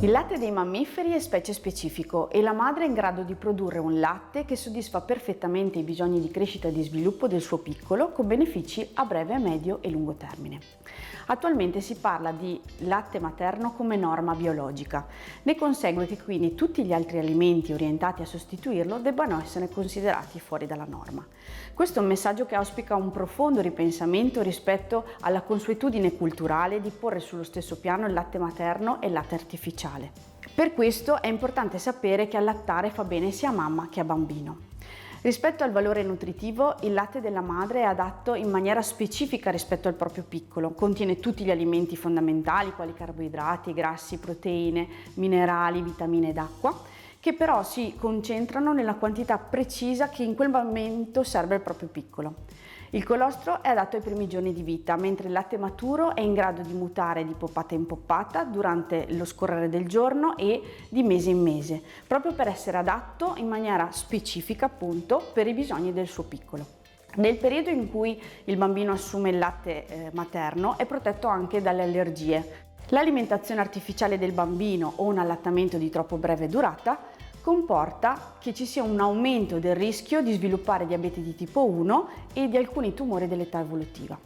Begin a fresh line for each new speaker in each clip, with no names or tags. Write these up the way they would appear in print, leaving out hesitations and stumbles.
Il latte dei mammiferi è specie specifico e la madre è in grado di produrre un latte che soddisfa perfettamente i bisogni di crescita e di sviluppo del suo piccolo, con benefici a breve, medio e lungo termine. Attualmente si parla di latte materno come norma biologica. Ne consegue che quindi tutti gli altri alimenti orientati a sostituirlo debbano essere considerati fuori dalla norma. Questo è un messaggio che auspica un profondo ripensamento rispetto alla consuetudine culturale di porre sullo stesso piano il latte materno e il latte artificiale. Per questo è importante sapere che allattare fa bene sia a mamma che a bambino. Rispetto al valore nutritivo, il latte della madre è adatto in maniera specifica rispetto al proprio piccolo, contiene tutti gli alimenti fondamentali quali carboidrati, grassi, proteine, minerali, vitamine ed acqua, che però si concentrano nella quantità precisa che in quel momento serve al proprio piccolo. Il colostro è adatto ai primi giorni di vita, mentre il latte maturo è in grado di mutare di poppata in poppata durante lo scorrere del giorno e di mese in mese, proprio per essere adatto in maniera specifica appunto per i bisogni del suo piccolo. Nel periodo in cui il bambino assume il latte materno è protetto anche dalle allergie. L'alimentazione artificiale del bambino o un allattamento di troppo breve durata comporta che ci sia un aumento del rischio di sviluppare diabete di tipo 1 e di alcuni tumori dell'età evolutiva.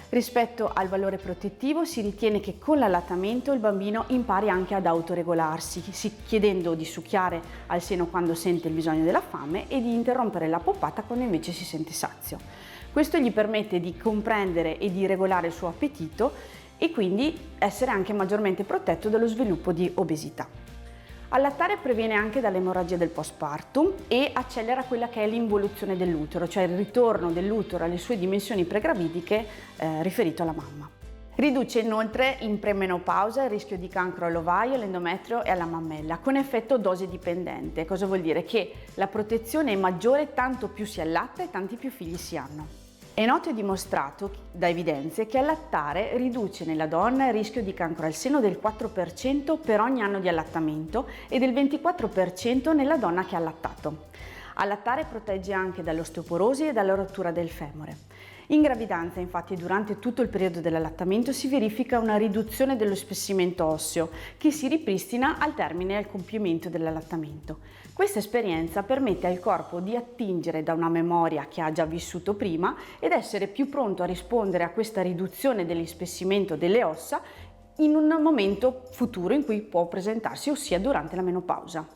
Rispetto al valore protettivo si ritiene che con l'allattamento il bambino impari anche ad autoregolarsi, chiedendo di succhiare al seno quando sente il bisogno della fame e di interrompere la poppata quando invece si sente sazio. Questo gli permette di comprendere e di regolare il suo appetito e quindi essere anche maggiormente protetto dallo sviluppo di obesità. Allattare previene anche dall'emorragia del postpartum e accelera quella che è l'involuzione dell'utero, cioè il ritorno dell'utero alle sue dimensioni pregravidiche riferito alla mamma. Riduce inoltre in premenopausa il rischio di cancro all'ovaio, all'endometrio e alla mammella, con effetto dose dipendente. Cosa vuol dire? Che la protezione è maggiore tanto più si allatta e tanti più figli si hanno. È noto e dimostrato da evidenze che allattare riduce nella donna il rischio di cancro al seno del 4% per ogni anno di allattamento e del 24% nella donna che ha allattato. Allattare protegge anche dall'osteoporosi e dalla rottura del femore. In gravidanza, infatti, durante tutto il periodo dell'allattamento si verifica una riduzione dello spessimento osseo che si ripristina al termine e al compimento dell'allattamento. Questa esperienza permette al corpo di attingere da una memoria che ha già vissuto prima ed essere più pronto a rispondere a questa riduzione dell'ispessimento delle ossa in un momento futuro in cui può presentarsi, ossia durante la menopausa.